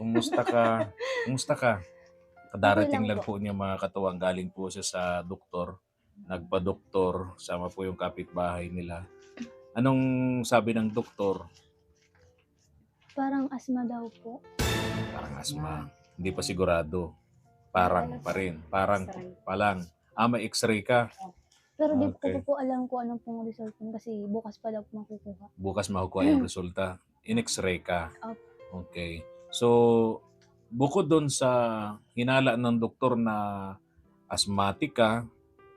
Kumusta ka? Kumusta ka? Okay Kadarating lang lang po. po niya mga katuwang, galing po siya sa doktor. Nagpa-doktor, sama po yung kapitbahay nila. Anong sabi ng doktor? Parang asma daw po. Parang asma. Hindi pa sigurado. Parang pa rin. Parang pa lang. May x-ray ka. Pero di ko pa Okay. po alam kung anong pong result nun kasi bukas pa daw po makukuha. Bukas makukuha yung resulta. In-x-ray ka. Opo. Okay. So, bukod doon sa hinala ng doktor na asthmatic ka,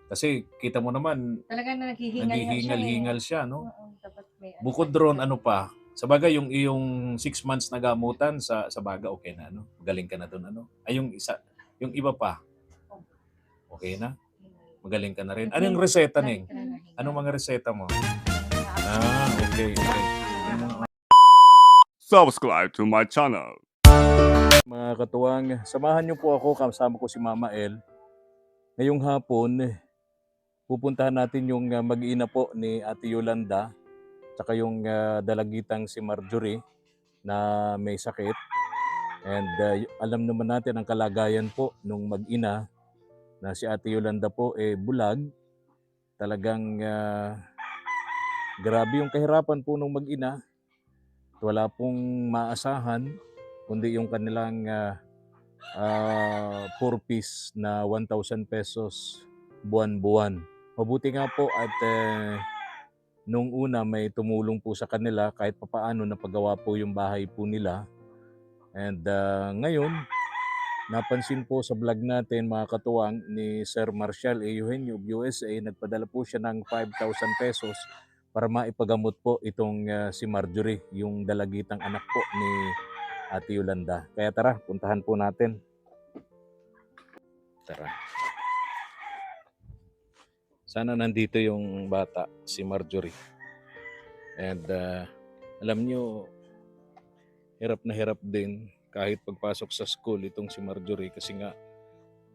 kasi kita mo naman, Talagang naghihingal nga siya naghihingal-hingal siya, no? Oo, dapat may Bukod doon, ano pa? Sa bagay, yung iyong 6 months na gamutan sa baga, okay na, no? Magaling ka na doon, ano? Ay, yung iba pa, okay na? Magaling ka na rin. Anong reseta, Ning? Anong mga reseta mo? Okay. Subscribe to my channel. Mga katuwang, samahan niyo po ako, kasama ko si Mama El. Ngayong hapon, pupuntahan natin yung mag-ina po ni Ate Yolanda, tsaka yung dalagitang si Marjorie na may sakit. And alam naman natin ang kalagayan po nung mag-ina na si Ate Yolanda po bulag. Talagang grabe yung kahirapan po nung mag-ina. Wala pong maasahan kundi yung kanilang 4-piece na 1,000 pesos buwan-buwan. Mabuti nga po at nung una may tumulong po sa kanila kahit papaano napagawa po yung bahay po nila. And ngayon, napansin po sa vlog natin mga katuwang ni Sir Marshall Eugenio of USA, nagpadala po siya ng 5,000 pesos para maipagamot po itong si Marjorie, yung dalagitang anak po ni Ate Yolanda. Kaya tara, puntahan po natin. Tara. Sana nandito yung bata, si Marjorie. And alam nyo, hirap na hirap din kahit pagpasok sa school itong si Marjorie kasi nga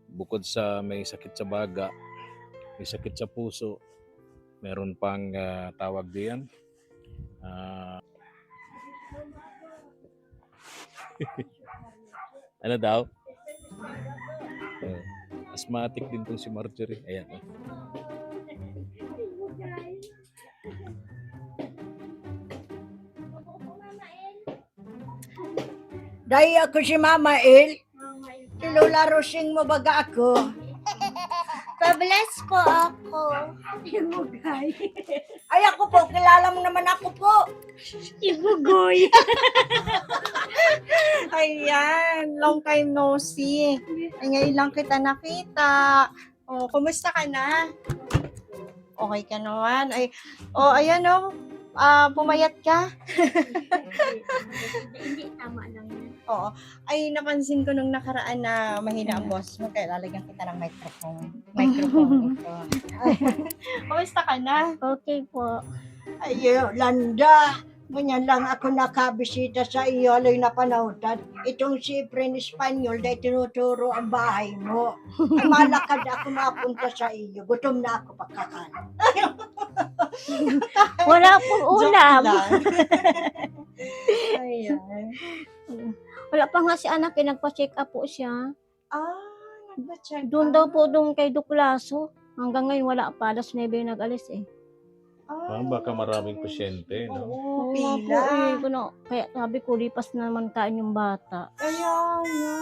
bukod sa may sakit sa baga, may sakit sa puso, meron pang tawag diyan. Ano daw? Asthmatic din tong si Marjorie. Ayan. Dahil ako si Mama El, si Lola Rosing mo baga ako. Pa-bless po ako. Ay ako po, kilala mo naman ako po. Ibugoy. Ayan, long time no see. Ay, ngayon lang kita nakita. Oh, kumusta ka na? Okay ka naman. Ay, ayan pumayat ka. Hindi, tama lang yan. Oo. Ay, napansin ko nung nakaraan na mahina ang boss mo, kaya lalagyan kita ng microphone. Microphone ito. Kumusta ka na? Okay po. Ay, Landa, ganyan lang ako nakabisita sa iyo, aloy na panautan. Itong si Friend Espanyol, dahil tinuturo ang bahay mo. Ay, malakad ako mapunta sa iyo. Gutom na ako pagkakain. Wala pong ulam. Ayan. Wala pa nga si anak, nagpa-check up po siya. Nagpa-check Doon daw po doon kay Duklaso. Hanggang ngayon wala pa, alas 9 yung nag-alis eh. Baka maraming pasyente, no? Oo, Oo nga po pila. kaya sabi ko, lipas na naman kain yung bata. Kaya nga.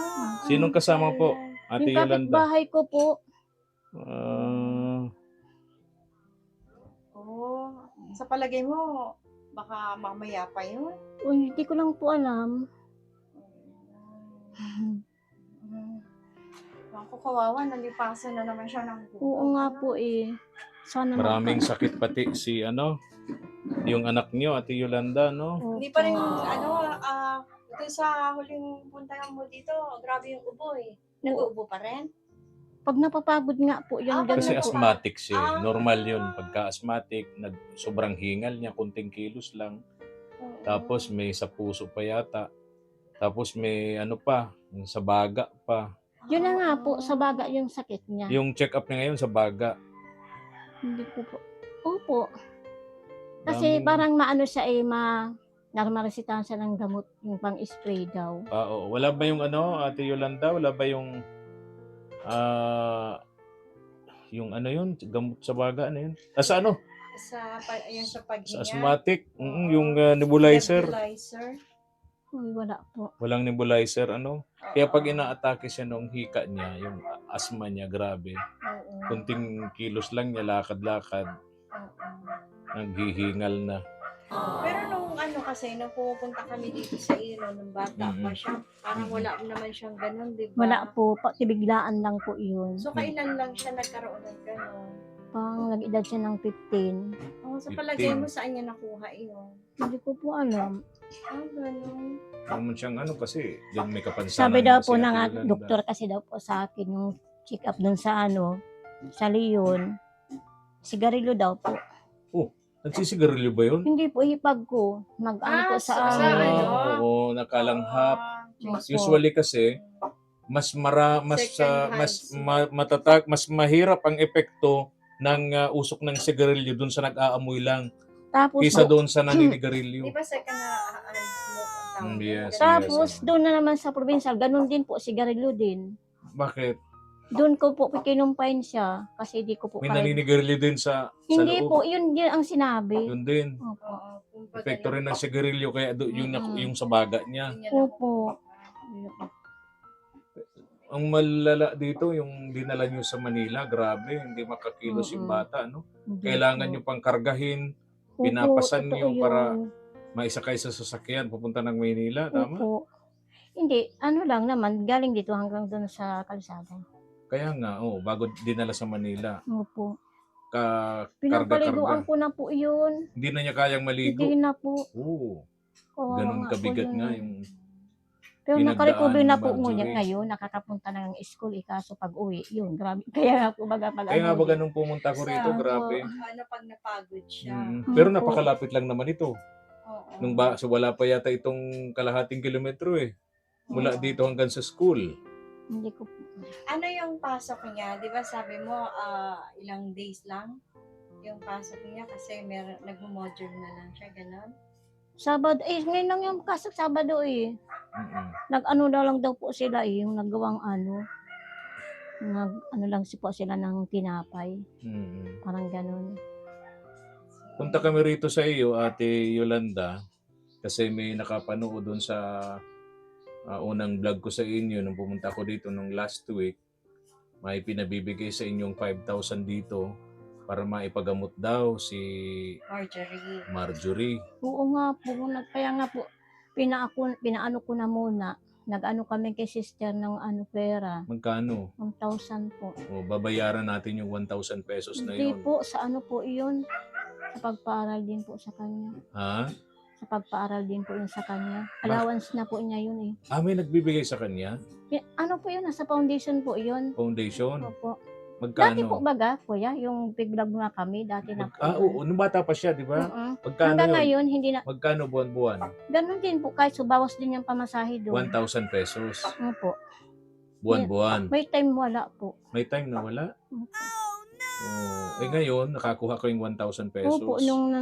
Sinong kasama po? Ate Yung Yolanda. kapitbahay ko po, Sa palagay mo, baka mamaya pa yun. hindi ko lang po alam. Ako kawawa, nalipasan na naman siya ng buhay. Oo nga po eh. Sana Maraming sakit pati si yung anak niyo, Ate Yolanda, no? Hindi pa rin, ito sa huling puntahan mo dito, grabe yung ubo eh. Nag-uubo pa rin? Pag napapagod nga po, yun Kasi ganun po. asthmatic siya. Normal yun. Pagka-asthmatic, sobrang hingal niya, kunting kilos lang. Tapos may sa puso pa yata. Tapos may yung sa baga pa. Yun na nga po, sa baga yung sakit niya. Yung check-up niya ngayon sa baga. Hindi ko po. Opo. Kasi parang maano siya Nagmaresitahan siya ng gamot, yung pang-spray daw. Oo. Wala ba yung ano, Ate Yolanda? Wala ba yung yung ano yun? Gamot sa baga, ano yun? Sa ano? Ayan sa Sa paghinga. asthmatic? Oo. Yung nebulizer. Nebulizer. Uy, wala po. Walang nebulizer, ano? Oo. Kaya pag inaatake siya nung hika niya, yung asthma niya, grabe. Oo. Kunting kilos lang niya, lakad-lakad, Oo. naghihingal na. Pero nung ano kasi, nung pumupunta kami dito sa Ilo, nung bata pa siya, parang wala naman siyang ganun, di ba? Wala po, biglaan lang po yun. So, kailan lang siya nagkaroon ng ganun? Pang nag-edad siya ng 15. Oh, sa palagay mo, saan niya nakuha iyon? Hindi ko po alam. Ganun. Naman siyang ano kasi, doon may kapansanan. Sabi daw na po si ng Ate Yolanda. doktor kasi daw po sa akin yung check up dun sa sa Leon. Sigarilyo daw po. Nagsisigarilyo ba yun? Hindi po, hipag ko. Nag-ano po sa sa ano. ano? Oo, nakalanghap. Opo. Usually kasi, mas Second matatag, mas mahirap ang epekto ng usok ng sigarilyo doon sa nag-aamoy lang Tapos, kaysa doon sa Di naninigarilyo. ba second hand smoke ang tawag? Yes, tapos yes. doon na naman sa probinsya, ganun din po, sigarilyo din. Bakit? Doon ko po kinumpain siya kasi di ko po May kaya. naninigarilyo din sa Hindi loob. po, yun din ang sinabi. Yun din. Opo. Oo. Kumbaga, Epekto rin ng sigarilyo kaya Mm-mm. yung sa baga niya. yun yan Opo. Ang malala dito, yung dinala nyo sa Manila, grabe, hindi makakilos yung bata, no? Hindi Kailangan po. nyo pang kargahin, Opo, pinapasan totoo nyo para yun. maisakay sa sasakyan papunta ng Maynila, tama? Opo. Hindi, ano lang naman, galing dito hanggang doon sa kalsada. Kaya nga, bago dinala sa Manila, Opo. karga-karga. Pinapaliguan ko na po yun. Hindi na niya kayang maligo. Hindi na po. Oo, Kawawa ganun nga po kabigat yun. nga yung Pero pinagdaan nakarecover ni na po Marjorie. ngunit ngayon, nakakapunta na ng school, kaso pag uwi, yun, grabe. Kaya nga po baga pag Kaya nga ano, ba ganun pumunta ko rito, Sa- grabe. Ano pag napagod siya. Pero Opo. napakalapit lang naman ito. Oo. So wala pa yata itong kalahating kilometro mula Oo. dito hanggang sa school. Hindi ko po. Ano yung pasok niya? Di ba sabi mo, ilang days lang yung pasok niya kasi nag-module na lang siya, gano'n? Sabado, ngayon lang yung kasok Sabado Mm-mm. Nag-ano na lang daw po sila yung naggawang nag-ano lang po sila ng tinapay. Mm-mm. Parang ganun. Punta kami rito sa iyo, Ate Yolanda, kasi may nakapanood doon sa unang vlog ko sa inyo nung pumunta ko dito nung last week. May pinabibigay sa inyong 5,000 dito para maipagamot daw si Marjorie. Oo nga po, kaya nga po, pinaano ko na muna. Nag-ano kami kay sister ng pera. Magkano? 1,000 po. Babayaran natin yung 1,000 pesos na Hindi yun. po, sa ano po yun? Sa pagpaaral din po sa kanya. Ha? Sa pagpaaral din po yun sa kanya. Allowance na po niya yun May nagbibigay sa kanya? Ano po yun? Nasa foundation po yun. Foundation? Opo. Magkano? Dati po baga, kuya, yung big vlog na kami, dati na po. Oo. Nung bata pa siya, di ba? Magkano Hanggang yun? ngayon, hindi na. Magkano buwan-buwan? Ganun din po, kahit subawas din yung pamasahe doon. 1,000 pesos. Opo. Buwan-buwan. May time wala po. May time na wala? Opo. Ngayon, nakakuha ko yung 1,000 pesos. Opo, nung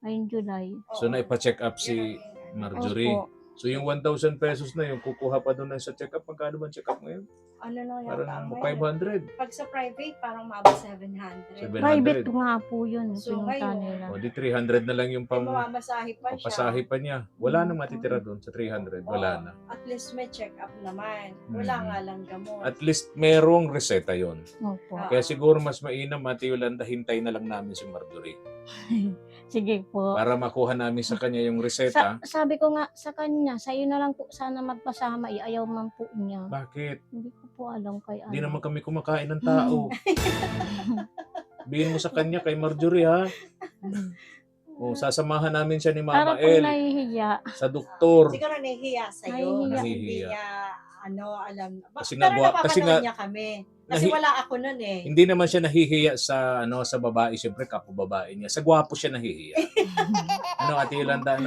ngayong July. So, naipa-check up si Marjorie. Opo. So, yung 1,000 pesos na yung kukuha pa doon sa check up. Magkano ba check up ngayon? Ano lang Parang yata? 500. Pag sa private, parang mabot 700. 700. Private nga po yun. So, pinunta ngayon, nila. O, di 300 na lang yung Mamasahe pa siya. papasahe pa niya. Wala nang matitira doon sa 300. Wala Oo. na. At least may check-up naman. Wala nga lang gamot. At least merong reseta yon. Opo. Kaya siguro mas mainam, Ate Yolanda, hintay na lang namin si Marjorie. Sige po. Para makuha namin sa kanya yung reseta. Sabi ko nga sa kanya, sa'yo na lang po sana magpasama. Ayaw man po niya. Bakit? Hindi ko po alam kay Hindi naman kami kumakain ng tao. Bihin mo sa kanya kay Marjorie, ha? Sasamahan namin siya ni Mama Para po El nahihiya. sa doktor. Siguro nahihiya sa'yo. Nahihiya. Kasi hindi Nahihiya. niya, alam. Kasi Pero nga, kasi napapanood nga- niya kami. Kasi wala ako nun Hindi naman siya nahihiya sa babae, siyempre kapwa babae niya. Sa gwapo siya nahihiya. Ate Yolanda,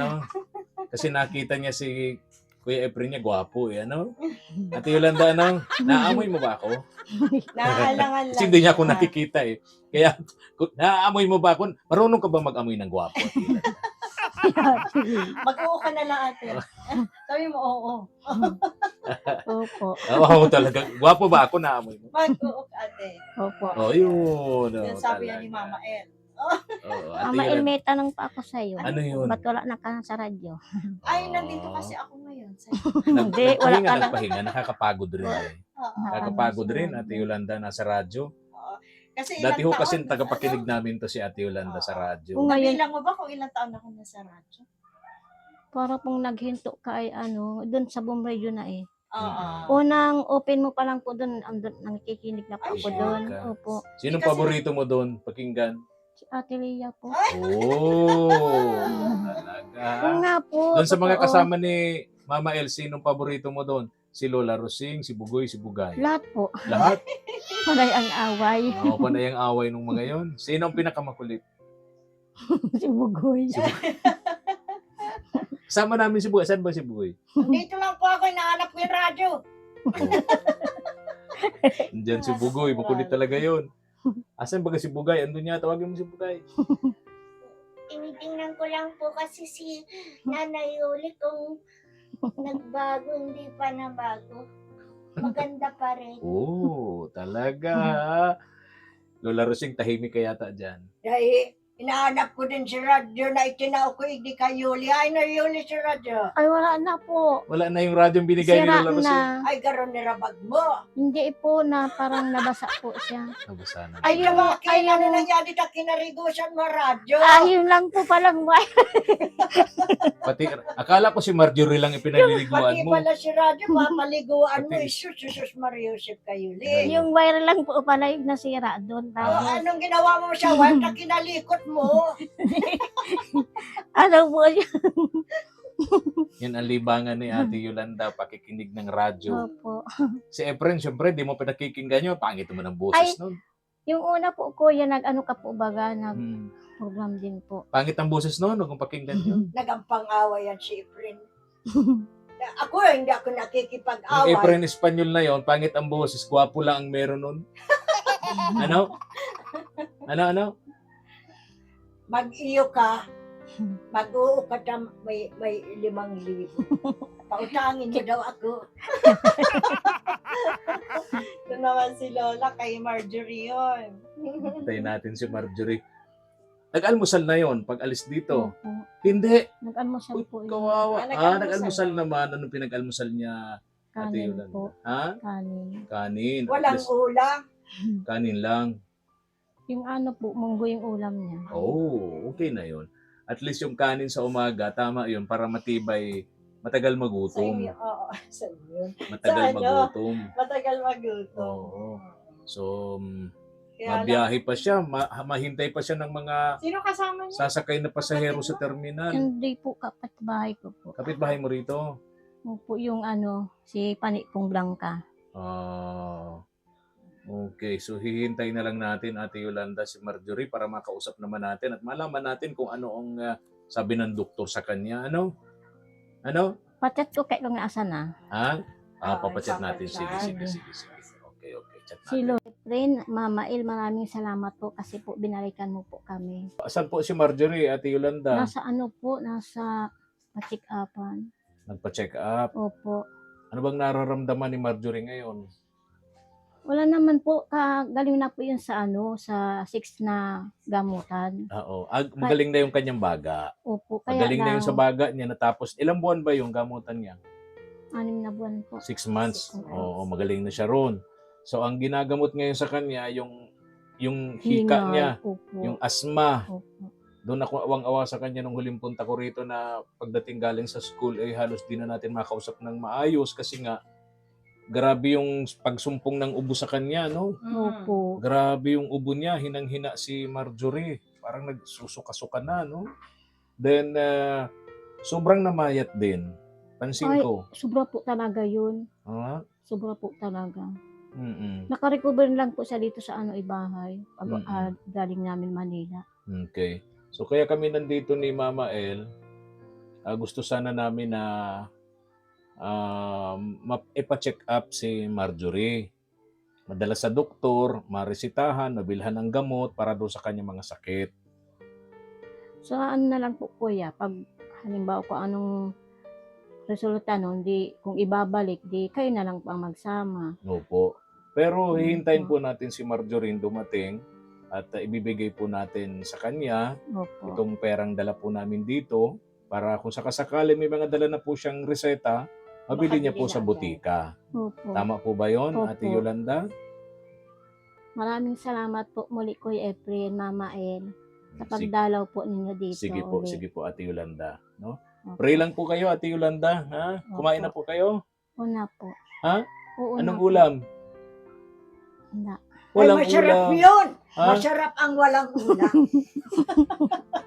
Kasi nakita niya si Kuya Efren niya, gwapo Ate Yolanda, naamoy mo ba ako? Naaalangan lang. Kasi hindi niya ako siya. nakikita Kaya, naamoy mo ba ako? Marunong ka ba mag-amoy ng gwapo, Ate Yolanda? Mag-oo ka na lang, ate. Sabi mo, oo. Opo. Oo, talaga. Gwapo ba ako na amoy mo? Mag-oo ka, ate. Opo. Oh, yun. Oh, Yan sabi yan ni talaga. Mama El. Oo, Ate Mama El, Yolanda. may tanong pa ako sa'yo. Ano yun? Ba't wala na ka sa radyo? Ay, nandito kasi ako ngayon. Hindi, wala ka na. Nagpahinga, nakakapagod rin eh. Oo. Nakakapagod rin, Ate Yolanda, nasa radyo. Oo. Kasi Dati ho kasi taon, tagapakinig namin to si Ate Yolanda sa radyo. Oo. Ngayon- Nabilang mo ba kung ilang taon ako nasa radyo? Para pong naghinto ka ay doon sa Boom Radio na eh. Oo. Unang open mo pa lang po doon, nakikinig na po Ay, ako sure doon. ka. Opo. Sinong Kasi- paborito mo doon? Pakinggan. Si Ate Lea po. Oh, talaga. Oo nga po. Doon sa mga totoo. kasama ni Mama El, sinong paborito mo doon? Si Lola Rosing, si Bugoy, si Bugay. Lahat po. Lahat? Panay ang away. Oo, panay ang away ng mga yon. Sino ang pinakamakulit? Si Bugoy. Kasama namin si Bugoy. Saan ba si Bugoy? Dito lang po ako, hinahanap ko yung radyo. Diyan si Bugoy, makulit talaga yon. Asan ba si Bugay? Andun niya, tawagin mo si Bugay. Tinitingnan ko lang po kasi si Nanay Yuli kung nagbago, hindi pa nabago. Maganda pa rin. Oh, talaga. Lola Rosing, tahimik ka yata dyan. Dahil hinahanap ko din si radyo na itinao ko, hindi ka Yuli. Ay, na Yuli si radyo. Ay, wala na po. Wala na yung radyong binigay ni Sira Lola Rosing. na. Ay, garon ni rabag mo. Hindi po na parang nabasa po siya. Nabasa na. Ay, Ayun, kabakin, ano ayun. nangyari na kinarigusan mo radyo? Ayun lang po palang Pati, akala ko si Marjorie lang ipinaliliguan Pati mo. pala si radyo, papaliguan mo. Pati- Isus, Mariusip ka Yuli. Yung wire lang po pala yung nasira doon. Oh, Tapos, anong ginawa mo sa wire na kinalikot mo? ano po siya? Yan ang libangan ni Ate Yolanda, pakikinig ng radyo. Opo. Si Efren, syempre, di mo pinakikinggan yun. Pangit mo ng boses nun. Yung una po, kuya, nag-ano ka po baga, Hmm. nag-program din po. Pangit ang boses nun, huwag mong pakinggan yun. Nagampang-awa yan si Efren. Ako, hindi ako Yung nakikipag-away. Efren Espanyol na yon, pangit ang boses, gwapo lang ang meron nun. Ano? Ano? Mag-iyo ka, mag-oo ka na may 5,000. Pautangin mo daw ako. Ito naman si Lola kay Marjorie yun. Tayo natin si Marjorie. Nag-almusal na yon pag alis dito. Opo. Hindi. Nag-almusal Uy, po yun. kawawa. Nag-almusal Nag-almusal na. naman. Anong pinag-almusal niya? Ate Kanin Yolanda? po. Ha? Kanin. Kanin. At Walang least, ulam. kanin lang. Yung ano po, munggo yung ulam niya. Oh, okay na yon. At least yung kanin sa umaga, tama yun, para matibay, matagal Sa magutom. inyo, oo. Sa inyo. Matagal Sa ano? magutom. Matagal magutom. Oo. So, Kaya lang- mabiyahe pa siya, mahintay pa siya ng mga Sino kasama niya? sasakay na pasahero sa terminal. Hindi po kapitbahay ko po. Kapitbahay mo rito? Opo, yung si Panipong Blanca. Ah, okay, so hihintay na lang natin Ate Yolanda si Marjorie para makausap naman natin at malaman natin kung ano ang sabi ng doktor sa kanya. Ano? Ano? Pachat ko kay kung nasa na. Ha? Ah, Papachat natin. Sige, papachat. sige. Okay, chat Si natin. Lorraine, Mama Il, maraming salamat po kasi po binalikan mo po kami. Saan po si Marjorie, Ate Yolanda? Nasa nasa patik-apan. Nagpa-check up. Opo. Ano bang nararamdaman ni Marjorie ngayon? Wala naman po, galing na po yun sa sa 6 na gamutan. Oo. Magaling na yung kanyang baga. Opo, kaya Magaling na yung sa daw, baga niya natapos. Ilang buwan ba yung gamutan niya? 6 na buwan po. 6 months. 6 months. Oo, magaling na siya roon. So, ang ginagamot ngayon sa kanya, yung hika Hingal. niya, Opo. yung asma. Opo. Doon ako awang-awa sa kanya nung huling punta ko rito na pagdating galing sa school, halos di na natin makausap ng maayos kasi nga, grabe yung pagsumpong ng ubo sa kanya, no? Opo. Grabe yung ubo niya, hinang-hina si Marjorie. Parang nagsusuka-suka na, no? Then, sobrang namayat din. Pansin Ay. ko. Sobra po talaga yun. Ha? Sobra po talaga. Mm-mm. Nakarecover lang po siya dito sa ibahay. Mm-mm. Galing namin Manila. Okay. So, kaya kami nandito ni Mama El. Gusto sana namin na ipa-check up si Marjorie. Madala sa doktor, maresitahan, mabilhan ng gamot para doon sa kanyang mga sakit. Sa ano na lang po kuya, pag halimbawa kung anong resulta nun, kung ibabalik, kayo na lang po ang magsama. Opo. Pero hihintayin Opo. po natin si Marjorie dumating at ibibigay po natin sa kanya Opo. itong perang dala po namin dito para kung sakasakali may mga dala na po siyang reseta, mabili niya po Makabili sa na agad. butika. Opo. Tama po ba yon, Opo. Ate Yolanda? Maraming salamat po muli Kuya Efren, Mama El, sa Sige, pagdalaw po ninyo dito. sige po Ate Yolanda. No? Opo. Pray lang po kayo Ate Yolanda. Ha? Kumain na po kayo? Una po. Ha? Oo, Anong na po. ulam? Wala. Walang Ay, masarap ulam. yun. Ha? Masarap ang walang ulam.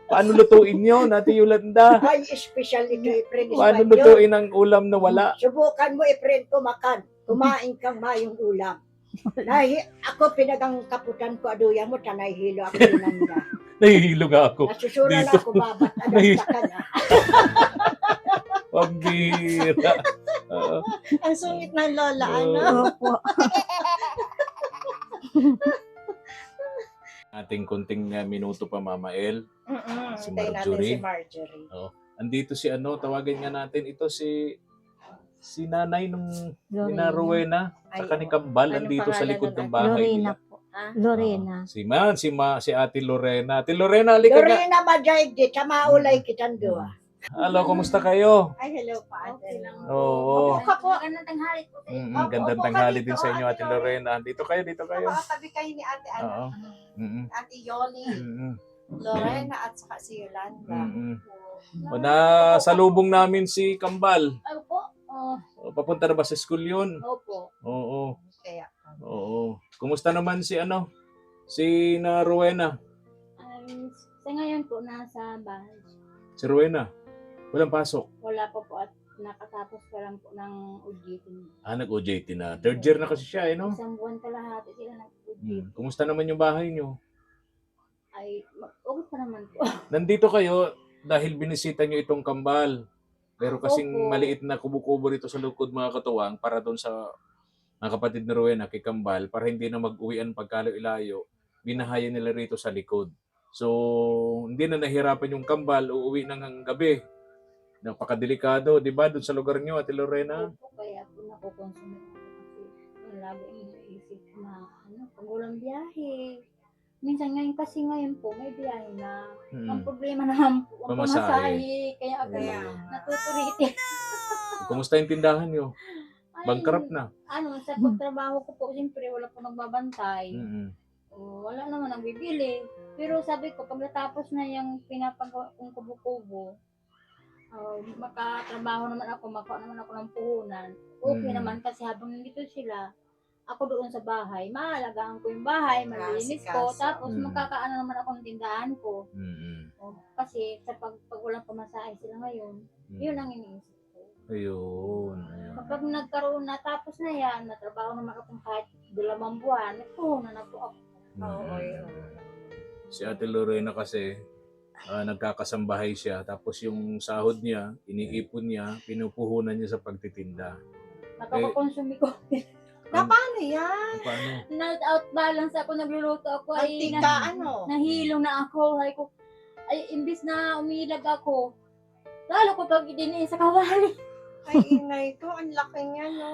Paano lutuin yun, Ate Yolanda? Ay, special ito, Efren Paano Espanyol. lutuin ang ulam na wala? Subukan mo, Efren, kumakan. Kumain kang mayong ulam. Ako pinagang kaputan ko aduyan mo, tanay hilo ako Yolanda. Nahihilo nga ako. Nasusura na Dito. ako, babat agad sa kanya. Pagbira. Oo. Ang sungit ng lola, ano? Opo. Ating kunting minuto pa, Mama El. Si Hintayin natin Marjorie. si Marjorie. Andito si tawagin nga natin. Ito si nanay nung Lorena. ni Rowena. Saka ni Kambal. Anong Andito sa pangalan likod nun, ng Ate? bahay Lorena nila. po. Ah? Lorena. Si Ate Lorena. Ate Lorena, halika nga. Lorena Majay, di sa maulay kitang duwa. Hello, kumusta kayo? Ay, hello pa, ate. Oo. Opo ka po. Magandang tanghali po. Gandang Opo, tanghali dito, din sa inyo, Ate Ate Lorena. Dito kayo. Nakakatabi kayo ni ate, Oo. ano, Mm-mm. ate Yoli, Mm-mm. Lorena, at saka si Yolanda. Mm-mm. O, nasalubong namin si Kambal. Opo. O, papunta na ba sa school yun? Opo. Oo. Kaya, Oo. Kumusta naman si na Rowena? Sa ngayon po, nasa bahay. Si Rowena? Walang pasok. Wala pa po at nakatapos pa lang po ng UGT. Nag-OJT na. Third year na kasi siya, no? Isang buwan kalahati sila ng UGT. Kumusta naman yung bahay nyo? Ay, okay pa naman po. Nandito kayo dahil binisita nyo itong Kambal. Pero kasing Opo. maliit na kubo-kubo rito sa lukod mga katuwang para doon sa mga kapatid ni Rowena kay Kambal para hindi na mag-uwian pagkalayo-ilayo, binahayan nila rito sa likod. So, hindi na nahirapan yung Kambal, uuwi ng gabi. Napakadelikado, di ba, doon sa lugar nyo, Ate Lorena? Opo, kaya po nakukonsume ako kasi yung lagi iniisip na pag walang biyahe. Minsan ngayon po, may biyahe na. Ang problema naman po, ang Pamasahe. pamasahe. Kaya ako Kaya, natuturiti. Kumusta yung tindahan nyo? Ay, Bankrupt na. Sa pagtrabaho ko po, siyempre wala po nagbabantay. Mm-mm. Wala naman ang bibili. Pero sabi ko, pag natapos na yung pinapagawa kong kubo-kubo, makatrabaho naman ako, makuha naman ako ng puhunan. Okay naman kasi habang nandito sila, ako doon sa bahay, maalagaan ko yung bahay, malinis ko, Asikaso. tapos Mm. makakaano naman ako ng tindahan ko. Mm-mm. Kasi sa pag walang pamasahe sila ngayon, yun ang iniisip ko. Ayun. Kapag nagkaroon na, tapos na yan, natrabaho naman ako kahit 2 buwan, puhunan na po ako. oo, yun. Si Ate Lorena kasi, nagkakasambahay siya. Tapos yung sahod niya, iniipon niya, pinupuhunan niya sa pagtitinda. Nakakakonsumi ko. Na paano yan? Paano? Na-out balance ako, nagluluto ako, ay Antika, ano? nahilo na ako. Ay, imbis na umilag ako, lalo ko pag idiniin sa kawali. Ay, inay ko, ang laki niya, no?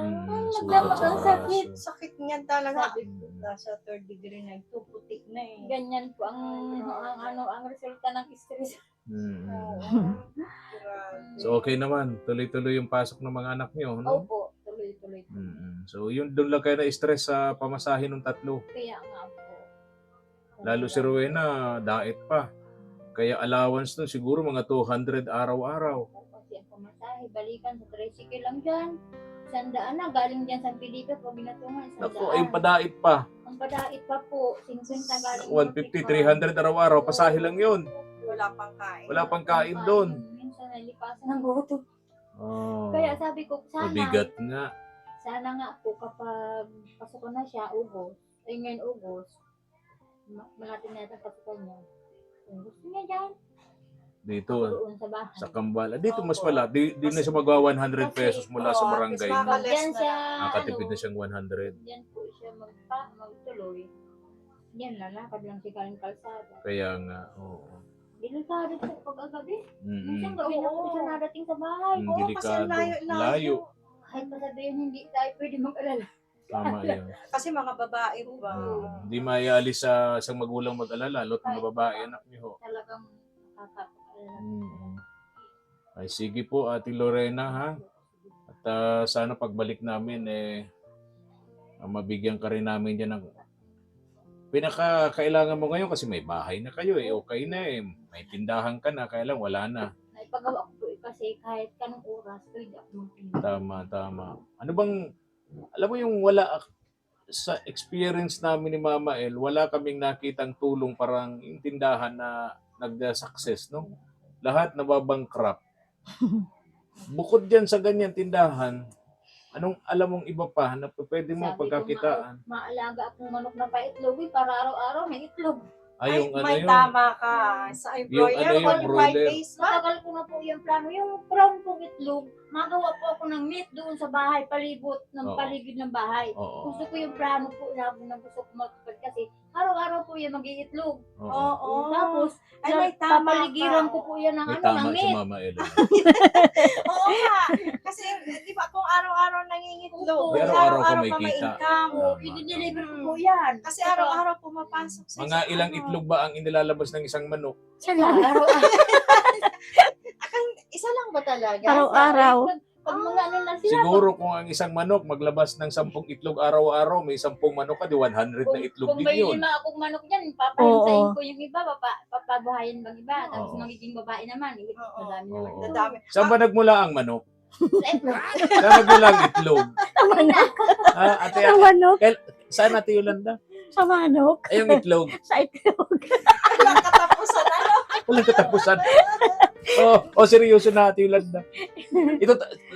magdamag ang sakit. Sakit niya talaga. Sabi ko, Nasa 3rd degree na ito, putik na eh. ganyan po ang resulta ng stress. Oo. Mm. Grabe. So okay naman, tuloy-tuloy yung pasok ng mga anak niyo, no? Opo, tuloy-tuloy. So yun doon lang kayo na-stress sa pamasahe ng tatlo. Kaya nga po. Lalo si Rowena, daet pa. Kaya allowance nun siguro mga 200 araw-araw. Kasi ang pamasahe, balikan sa tricycle lang dyan. 100 na, galing dyan sa Pilipinas, pag binatungan, 100. Naku, ay padait pa. Ang padait pa po, 50 galing. 150, 300 araw-araw, pasahe lang yun. Wala pang kain. Wala pang kain doon. Minsan nalipasan ng gutom. Oh, Kaya sabi ko, mabigat nga. sana nga po kapag pasok ko na siya, Ugos, ay ngayon Ugos, malapit na yata pasukan niya. Kung gusto niya dyan, Dito, doon sa bahay. sa Kambala. Dito mas wala. Di na siya magawa 100 pesos mula sa barangay. Oo, Pag dyan siya, Nakatipid na siyang 100. dyan po siya magtuloy. Yan, lalakad lang siya galing kalsada. Kaya nga, oo. Delikado po pag-agabi. Mm. Minsan gabi na po siya narating sa bahay. Mm, Oo, kasi delikado. layo-layo. Layo. Kahit masabihin hindi tayo pwede mag-alala. Tama yun. Kasi mga babae pa. Hindi maialis sa isang magulang mag-alala, lalo't mga babae anak niyo ho. Talagang nakakapag-alala. Mm. Ay sige po, Ate Lorena ha. At sana pagbalik namin mabigyan ka rin namin diyan ng pinakakailangan mo ngayon kasi may bahay na kayo okay na may tindahan ka na, kaya lang wala na. Naipagawa ko po kasi kahit kanong oras, pwede ako magtinda. Tama. Ano bang, alam mo yung wala, sa experience namin ni Mama El, wala kaming nakitang tulong parang yung tindahan na nag-success, no? Lahat nababangkrap. Bukod dyan sa ganyan tindahan, anong alam mong iba pa na pwede mo Sabi ko, pagkakitaan? maalaga akong manok na pa-itlog para araw-araw may itlog. Ay, yung ano may yun? tama ka. Sa Yung ano embroider, yung 45 broiler? days ba? Matagal ko na po yung plano. Yung brown pong itlog, magawa po ako ng net doon sa bahay, palibot ng Oo. paligid ng bahay. Oo. Gusto ko yung plano po na gusto ko magkapag kasi araw-araw po yan mag-iitlog. Oo. Oo. Tapos, Ay, may tama papaligiran ka. ko po yan ng May ano, tama ng si net. Mama El. Oo nga. Kasi, di ba, kung araw-araw nangingitlog, Oo. Di araw-araw ka may may kita. income. Tama, I-deliver ko tama. po yan. Kasi araw-araw pumapasok sa Mga isang ilang ano. itlog ba ang inilalabas ng isang manok? Araw-araw. Isa lang ba talaga? Araw-araw. Pag mga ano na sila. Siguro kung ang isang manok maglabas ng 10 itlog araw-araw, may 10 manok ka, di 100 na itlog Kung din may yun. 5 akong manok dyan, papahinsayin Oo. ko yung iba, papabuhayin bang iba. Tapos Oo. magiging babae naman. Oo. Madami naman. Oo. Dadami. Saan ba nagmula ang manok? Sa itlog. Saan nagmula ang itlog? Sa manok. Ate, Sa manok. saan Ate Yolanda? Sa manok. Ay, yung itlog. Sa itlog. Walang katapusan. Ano? Walang katapusan. Seryoso na Ate Yolanda. Ito,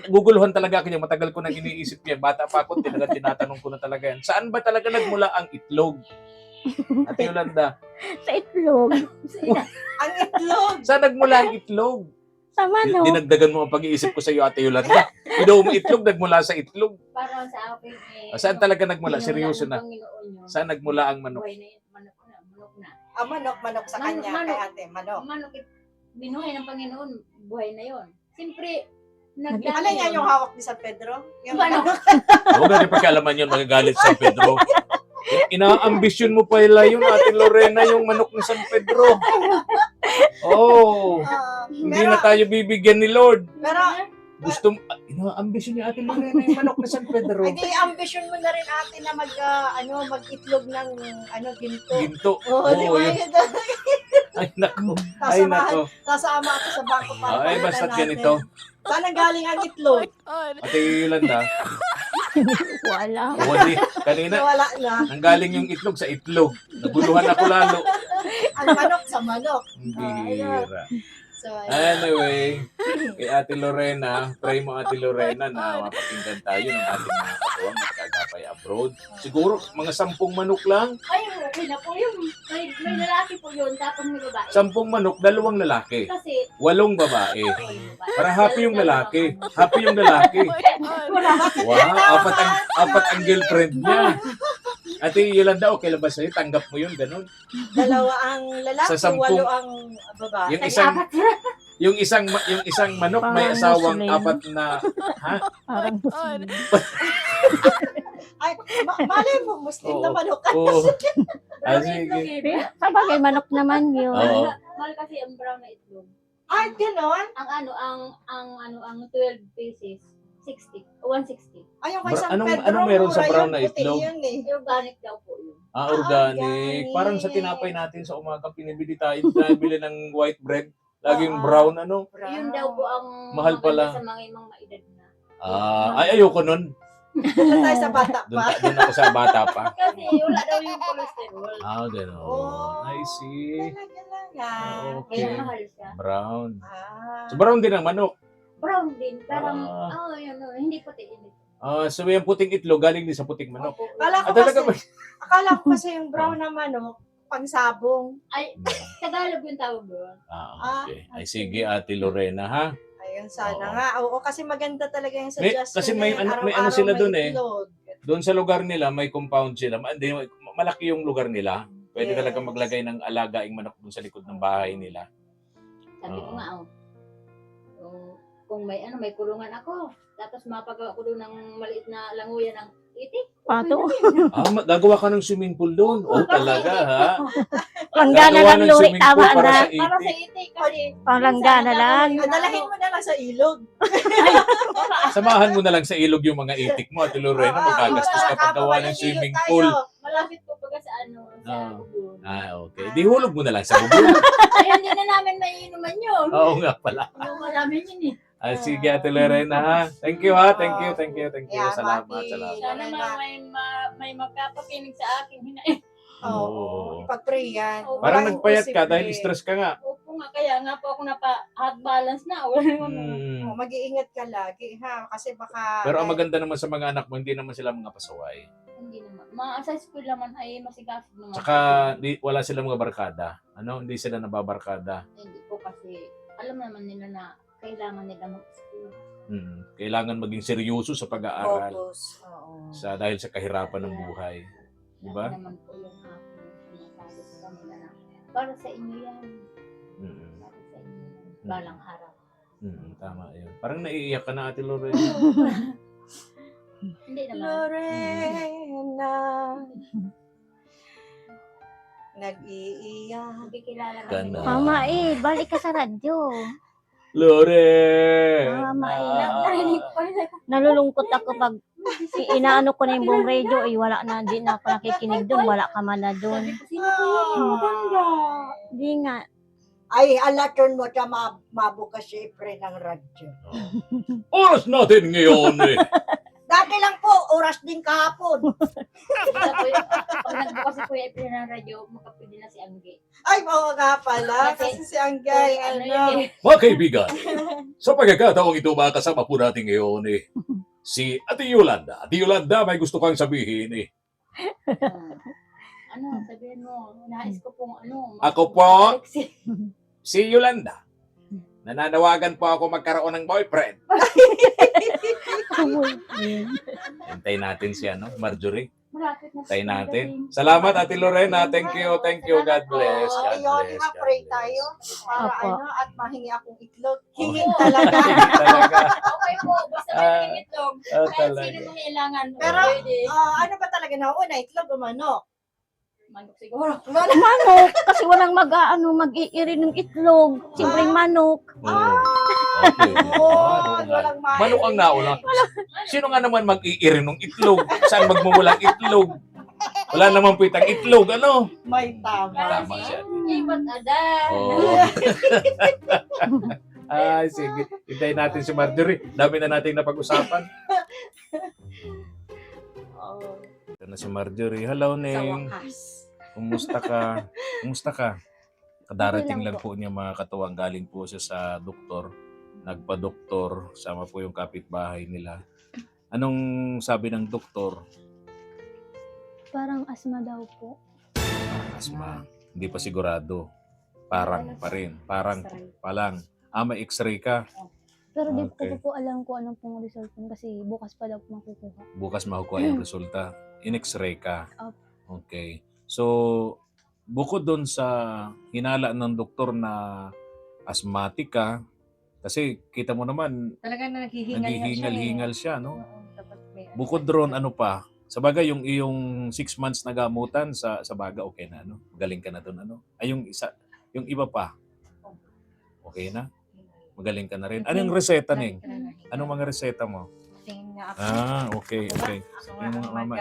guguluhan talaga ako niya. Matagal ko nang iniisip yan. Bata pa ako, tinatanong ko na talaga yan. Saan ba talaga nagmula ang itlog? Ate Yolanda, Sa itlog. Ang itlog. saan nagmula ang itlog? Sa manok. Dinagdagan mo ang pag-iisip ko sa iyo, Ate Yolanda. Idaw mo itlog, nagmula sa itlog. Para sa akin Saan talaga nagmula? pinula Seryoso ng na. Panginoon yun. Saan nagmula ang manok? Buhay na yun. Manok na. Manok sa Manok, kanya. manok. Kay ate, manok. Manok, binuhay ng Panginoon, buhay na yun. Siyempre, Alin nga yung hawak ni San Pedro? Yung Manok. Huwag natin pakialaman yun, magagalit sa Pedro. Ina-ambisyon mo pala yun, Ate Lorena, yung manok ni San Pedro. Oh, hindi na tayo bibigyan ni Lord. Pero, Gusto mo, ina-ambisyon ni Ate Lorena yung manok ni San Pedro. hindi, ambisyon mo na rin ate na mag-itlog ng ginto. Ginto. Oo, di ba? Yun. Ay, nako. Ay, nako. Sasama ako sa bangko para Ay, palitan basta't natin. ganito. Saan ang galing ang itlog? Ate Yolanda, Wala. wali, kanina, Wala na. nanggaling yung itlog sa itlog. Naguluhan ako lalo. Ang manok sa manok. Hindi hira. So, Anyway, kay Ate Lorena, pray mo Ate Lorena na mapakinggan tayo ng ating mga katuwang na kagapay abroad. Siguro mga 10 manok lang. Ay, okay na po yun. May lalaki po yun, tapos may babae. 10 manok, 2 lalaki. Kasi, 8 babae. babae. Para happy yung lalaki. Happy yung lalaki. Wow, apat ang girlfriend niya. Ate Yolanda, okay lang ba sa'yo? Tanggap mo yun, ganun. 2 ang lalaki, Sa 10 8 ang babae. Yung isang manok may Parang asawang Muslim. 4 na, ha? Parang Muslim. Ay, malay mo, Muslim Oo. na manok ka. Oo. Pero sige. itlog eh. Sa bagay, manok naman yun. Oo. Mahal kasi ang brown na itlog. Ay, gano'n? Ang 12 pieces, 60, 160. Ay, yung kay San Anong- Pedro, anong meron sa mura brown yun, na puti itlog? yun eh. Organic daw po yun. Organic. organic. Parang sa tinapay natin sa umaga, pinibili tayo, nabili ng white bread. Laging Oo. brown, ano? Yun daw po ang Mahal pala. maganda sa mga imang maedad na. Ay, ayoko nun. Doon tayo sa bata Doon, pa. doon ako sa bata pa. Kasi wala daw yung cholesterol. Gano'n. Oh. I see. Talaga lang ah. Okay. Kaya mahal siya. Brown. Ah. So, brown din ang manok. Brown din. Parang, Ah. yun, hindi puti. Hindi. So, yung puting itlog, galing din sa puting manok. Opo. Akala ko Talaga ba? Akala ko kasi yung brown na manok, pangsabong. Ay, Tagalog yung tawag doon. Okay. Ay, sige, Ate Lorena, ha? Ayun, sana Oo. nga. Oo, kasi maganda talaga yung May- suggestion. kasi may na yan. ano- may Araw-araw ano sila may dun eh. itlog. Doon sa lugar nila, may compound sila. Malaki yung lugar nila. Pwede Yes. talaga maglagay ng alagaing manok doon sa likod ng bahay nila. Sabi ko Oo. nga, kung may may kulungan ako, tapos mapagawa ko doon ng maliit na languyan ng itik. Pato. Gagawa ka ng swimming pool doon. Oh, talaga, ha? Panggana Gagawa lang, ng Luri. swimming pool Tama para na. sa Para sa itik. itik kasi. Panglangana lang. Dalahin mo na lang sa ilog. Samahan mo na lang sa ilog yung mga itik mo at Lorena, magagastos ka paggawa ng swimming pool. Malapit po pagka sa sa Ah. bubon. Okay. Di hulog mo na lang sa bubong. Ay, hindi na namin maiinuman yun. Oo nga pala. Inuman namin yun eh. Sige, Ate Lorena, ha? Thank you, ha? Thank you. Yeah, Salamat. Mati. Sana may magkapakinig sa akin. Hinain. Oo. Pag-pray yan. Parang Walang nagpayat ka imposible. dahil stress ka nga. Opo nga, kaya nga po ako napa-hot balance na. Wala Hmm. Mag-iingat ka lagi, ha? Kasi baka... Pero ang maganda naman sa mga anak mo, hindi naman sila mga pasaway. Hindi naman. Sa school naman ay masigasig naman. Tsaka wala silang mga barkada. Hindi sila nababarkada. Hindi po kasi alam naman nila na kailangan nila mag-school. Kailangan maging seryoso sa pag-aaral Focus. Oo. dahil sa kahirapan ng buhay. Di ba? Yan naman po yung aking sinasabi sa kanila na para sa inyo yan. Para sa inyo yan. Balang harap. Tama yun. Parang naiiyak ka na, Ate Lorena. Hindi naman. Lorena, nag-iiyak. Magkikilala Ka kami. na. Mama balik ka sa radyo. Lorena! Mama Narinig ko pa rin. Nalulungkot ako pag inaano ko na yung buong radio, wala na, di na ako nakikinig doon, wala ka man na doon. Sino po yun? Maganda. Di nga. Ay, alaton mo ta mabukas si Ipre ng radyo. Oras natin ngayon eh. Dati lang po, oras din kahapon. Pag nagbukas si Kuya Ipin ng radyo, makapili na si Angge. Ay, oo nga pala. Kasi si Anggay, Ano ano. yun eh. Mga kaibigan, sa pagkakataong ito makasama po natin ngayon si Ate Yolanda. Ate Yolanda, may gusto kang sabihin eh. Ano, sabihin mo, nais ko pong ano. Ako po? Si Yolanda. Nananawagan po ako magkaroon ng boyfriend. Hintayin natin si Marjorie. Malapit na Hintayin siya natin. dadating. Salamat, Ate Lorena. Thank you. God bless. God Ayun, bless. ma-pray tayo. Para Opo. ano, at mahingi akong itlog. Oh. Hingin talaga. Hingin talaga. Okay po, basta may itlog. Kahit Talaga. sino mong kailangan. Pero, Pwede. ano ba talaga nauna? Itlog o manok? Manok siguro. Manok, kasi walang mag-iiri ng itlog. Simpleng manok. Okay. Walang Manok ang nauna. Sino nga naman mag-iiri ng itlog? Saan magmumulang itlog? Wala naman pitang itlog, ano? May tama. Tama siya. Ibat ada. Oh. Ay, sige. Hintayin natin si Marjorie. Dami na nating napag-usapan. Ito na si Marjorie. Hello, Sa Neng. wakas. Kumusta ka? Kumusta ka? Kadarating Okay lang lang po niya mga katuwang. Galing po siya sa doktor. Nagpa-doktor. Sama po yung kapitbahay nila. Anong sabi ng doktor? Parang asma daw po. Asma. Hindi pa sigurado. Parang pa rin. Parang pa lang. May x-ray ka. Pero di Okay. ko po alam kung anong pong result nun kasi bukas pa daw po makukuha. Bukas makukuha yung resulta. In-x-ray ka. Opo. Okay. So, bukod doon sa hinala ng doktor na asthmatic ka, kasi kita mo naman, Talaga na naghihingal-hingal siya, no? Dapat may Bukod doon, ano pa? Sa bagay, yung iyong 6 months na gamutan, sa baga, okay na, no? Magaling ka na doon, ano? Ay, yung iba pa, okay na? Magaling ka na rin. Anong reseta, Ning? Anong mga reseta mo? Tingin nga ako. Okay. So, Yung mga mama,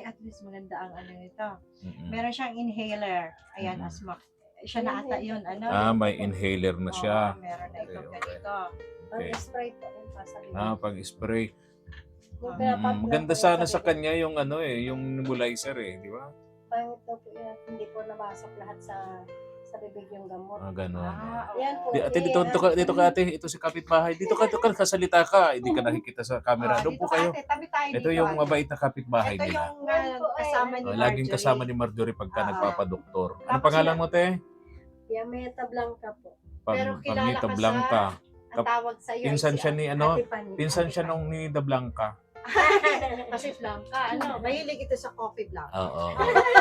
at least maganda ang ano nito. Mm-mm. Meron siyang inhaler. Ayan, Mhm. asthma. Siya na ata yun, ano? May inhaler na siya. Oo, meron na itong Okay. ganito. Okay. Spray po yung sasabihin. Pag-spray. Yung pinapap- Maganda sana sa kanya yung yung nebulizer di ba? Pangit daw po yan. Hindi po nabasok lahat sa bibig yung gamot. Ganon. Yan po. Ate, dito ka ate. Ito si kapitbahay. Dito ka, kasalita ka. Hindi ka nakikita sa camera. Doon po kayo. Tabi tayo Ito dito, yung ate. mabait na kapitbahay Ito nila. yung kasama ni Laging Marjorie. kasama ni Marjorie pagka Ah. nagpapadoktor. Ano Tapos pangalan mo, te? Yameta Blanca po. Pero kilala Pamita ka Blanca. Ang tawag sa iyo Pinsan siya ni Ate Pani. Pinsan Ate siya Pani. nung ni Da Blanca. Kasi blanca, ano, mahilig ito sa coffee blanca. Oo.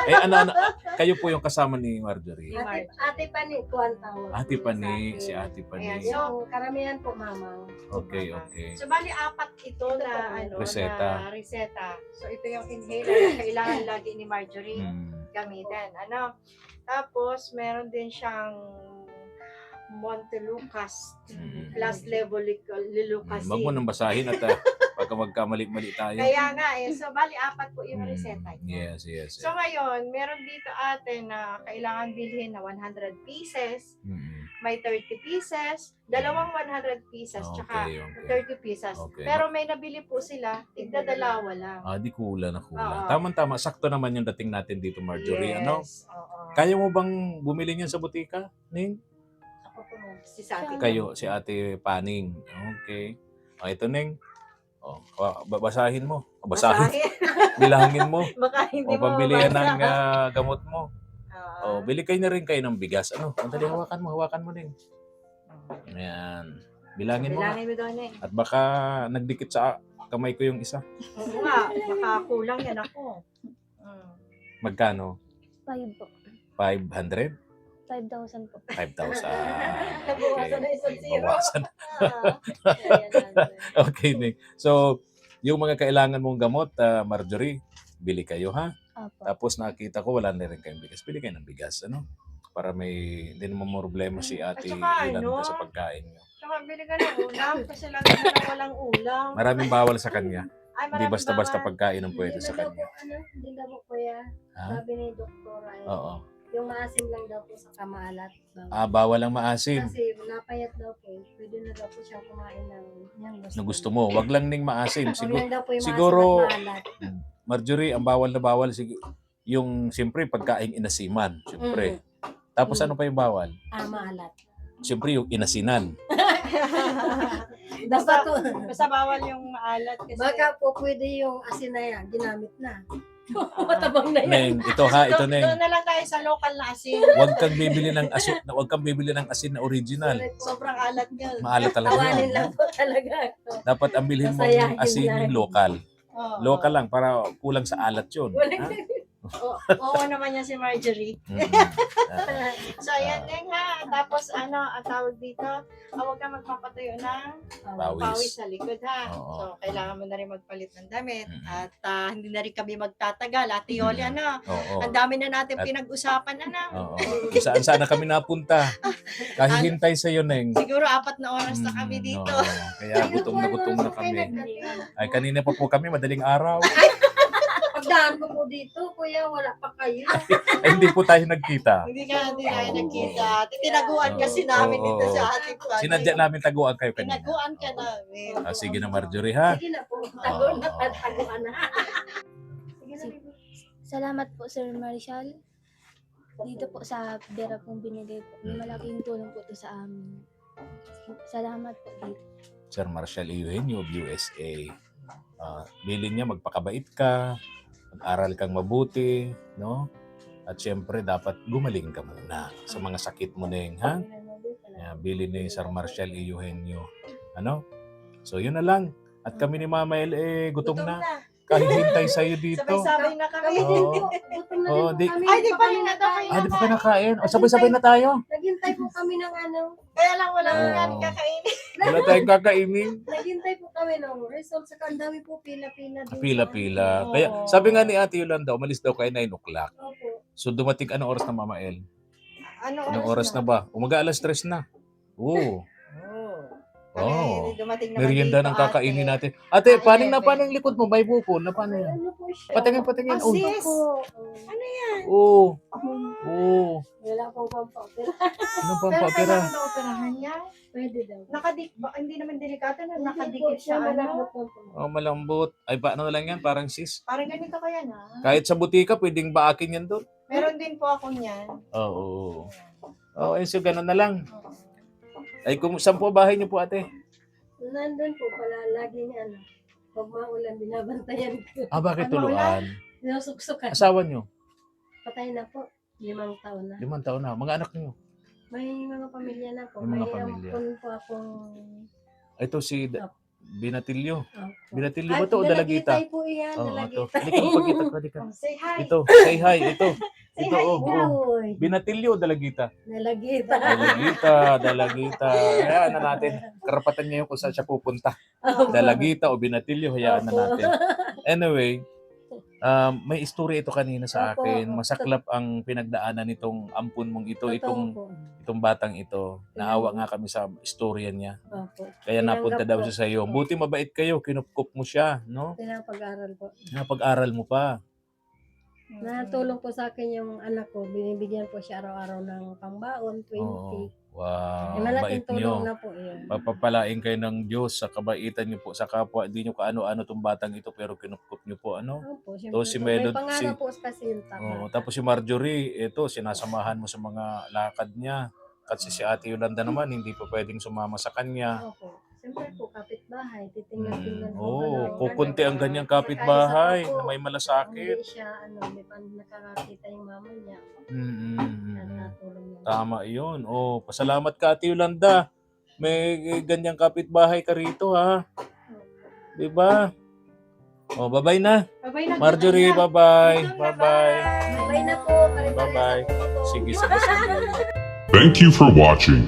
Eh, ano, kayo po yung kasama ni Marjorie? Ni Marjorie. Ate Pani po ang tawag. Ate po Pani, sa si akin. Ate Pani. Ayan, Yung karamihan po, mama. Okay, okay. So, bali, 4 ito na, ano, Reseta. na reseta. So, ito yung inhaler na kailangan lagi ni Marjorie gamitin. Ano? Tapos, meron din siyang Montelukast plus Levolucas. Wag mo nang basahin at pagka magkamali-mali tayo. Kaya nga eh. So, bali, 4 po yung reseta niya. Yes, yes. So, ngayon, meron dito ate na kailangan bilhin na 100 pieces, may 30 pieces, dalawang 100 pieces, tsaka Okay, okay. 30 pieces. Okay. Pero may nabili po sila, tigda-dalawa lang. Ah, di kulang na kulang. Oo. Tama-tama. Sakto naman yung dating natin dito, Marjorie. Ano? Oo. Kaya mo bang bumili niyan sa butika, Ning? Ako po, si Sati. Kayo, si Ate Paning. Okay. Ito, Ning. Basahin mo. Basahin. Bilangin mo. Baka hindi mo Pambili yan ng mabasa. gamot mo. Bili kayo na rin kayo ng bigas. Ano? Dali, hawakan mo, Ning. Ayan. Bilangin mo nga. Bilangin mo doon eh. At baka nagdikit sa kamay ko yung isa. Oo nga, baka kulang yan ako. Magkano? 5 po. 500? 5,000 po. 5,000. Nabawasan na isang zero. Bawasan. Ayan, Okay, Nick. So, yung mga kailangan mong gamot, Marjorie, bili kayo, ha? Opo. Tapos nakita ko wala na rin kayong bigas. Bili kayo ng bigas, ano? Para hindi naman problema si Ate At saka, Yolanda ano? sa pagkain niyo. Tsaka bili ka ng ulam kasi lagi na lang walang ulam. Maraming bawal sa kanya. Ay, Hindi maraming basta-basta bawal. pagkain ang pwede Hindi sa na daw kanya. po, hindi na po kuya. Ha? Sabi ni doktora eh. Oo. Yung maasim lang daw po sa kamalat. Bawal ang maasim. Kasi napayat daw po. Pwede na daw po siyang kumain ng yung Na gusto mo. Wag lang ning maasim. Huwag lang daw po yung siguro- maasim at maalat. Marjorie, ang bawal na bawal yung siyempre pagkain inasiman, siyempre. Tapos ano pa yung bawal? Maalat. Siyempre yung inasinan. Basta, Basta to. basta bawal yung maalat kasi. Baka po pwede yung asin na yan, ginamit na. Matabang na yan. Neng, ito ha, ito Neng. Doon na lang tayo sa local na asin. Huwag kang bibili ng asin na original. Sobrang alat niya. Maalat talaga Tawanin yun. lang po talaga. Dapat ang bilhin mo Masayahin yung asin lang. yung local. Oo. Local lang para kulang sa alat yun. Ha? Oo naman yan si Marjorie. So, ayan din ha. Tapos, ang tawag dito, huwag kang magpapatayo ng pawis Pawis. sa likod ha. Oo. So, kailangan mo na rin magpalit ng damit. Mm. At hindi na rin kami magtatagal. Ate Yoli, Oo. ang dami na natin At- pinag-usapan, Oo. Saan na kami napunta? Kahihintay sa iyo, Neng. Siguro 4 na oras na kami dito. Oo. Kaya gutom na kami. Ay, kanina pa po kami, madaling araw. Pagdaan ko po dito, kuya, wala pa kayo. Ay, hindi po tayo nagkita. Hindi tayo Oo. nagkita. Tinaguan kasi namin Oo. dito sa ating pag. Sinadya namin taguan kayo kanina. Tinaguan ka namin. Sige na, Marjorie, ha? Sige na po, tago na, taguan na. Salamat po, Sir Marshall. Dito po sa pera pong binigay po. Malaking tulong po ito sa amin. Salamat po dito. Sir Marshall Eugenio of USA. Bilin niya, magpakabait ka, mag-aral kang mabuti, no? At syempre, dapat gumaling ka muna sa mga sakit mo, Neng, ha? Bilin ni Sir Marshall Eugenio. Ano? So, yun na lang. At kami ni Mama El, gutom na. Kahihintay sa'yo dito. Sabay-sabay na kami. Oo. Oo, di- Ay, di pa rin na daw kayo Di ba kayo nakain? Sabay-sabay na tayo. Naghintay po kami ng Kaya lang wala Oo. nga kakainin. Wala tayong kakainin. naghintay po kami ng result. Saka ang dami po pila-pila din. Pila-pila. Oo. Kaya sabi nga ni Ate Yolanda, umalis daw kayo 9 o'clock. Opo. So dumating anong oras na, Mama El? Anong Anong oras na ba? Umaga alas 3 na. Oo. Kami, Oh. dumating naman Merienda dito, ng kakainin ate. natin. Ate, paning na 11. paning likod mo? May bukol na paano yan? Ano po siya? Patingin. Oh. Sis, Oo. Oo. Wala pong pampapira. Ano pa pero papira? kailangan na operahan niya. Pwede daw. Hindi naman delikado na Hindi po nakadikit siya siya. malambot Ano? lang po. Oh, malambot. Ay, paano na lang yan? Parang sis. Parang ganito kaya na. Kahit sa butika, pwedeng baakin yan doon. Meron din po ako niyan. Oo. Oh, so ganun na lang. Ay, kung saan po bahay niyo po, ate? Nandun po pala, laging pag maulan, binabantayan ko. Bakit Ano, tuluan? Sinusuksukan. Asawa niyo? Patay na po. 5 taon na. 5 taon na. Mga anak niyo? May mga pamilya na po. May mga May pamilya. ampon po akong Ito si Binatilyo. Opo. Binatilyo ba to o dalagita? Dalagitay po yan, Oo, ito. dalagitay. Halika, magpakita ka, halika. Say hi. Ito, say hi, ito. Say Ito, hi, oh, ikaw. oh. Uy, Binatilyo o dalagita? dalagita. Dalagita. Hayaan na natin. Karapatan niya yung kung saan siya pupunta. Dalagita o binatilyo, hayaan na Opo. natin. Anyway, may istorya ito kanina sa Opo, akin. opo. Masaklap ang pinagdaanan nitong ampun mong ito, Totoo po. itong batang ito. Naawa nga kami sa istorya niya. Opo. Kaya napunta daw po. siya sa iyo. Buti mabait kayo, kinupkup mo siya, no? Pinapag-aral po. Napag-aral mo pa. Natulong po sa akin yung anak ko. Binibigyan po siya araw-araw ng pangbaon, 20. Oo. Wow, Eh, bait malaking niyo. tulong na po yun. Papapalain kayo ng Diyos sa kabaitan niyo po sa kapwa. Hindi niyo kaano-ano tong batang ito pero kinupkup niyo po, ano? Opo, To si siyempre. Melody, May pangarap po kasi yung Oo, tama. tapos si Marjorie, ito, sinasamahan mo sa mga lakad niya. Kasi si Ate Yolanda naman, hindi pa pwedeng sumama sa kanya. Opo. Siyempre po, kapitbahay. Titingnan-tingnan po. Oo, ano, kukunti ang ano, ganyang kaya kapitbahay isa pa po, na may malasakit. Hindi siya, may nakakakita yung mama niya. Mm. Natulong niya. Tama yun. Oh, pasalamat ka, Ate Yolanda. May ganyang kapitbahay ka rito, ha? Di ba? Oh, bye-bye na. Bye-bye na. Marjorie, bye-bye. Bye-bye. Bye na po. Bye-bye. Sige, sige, sige. Thank you for watching.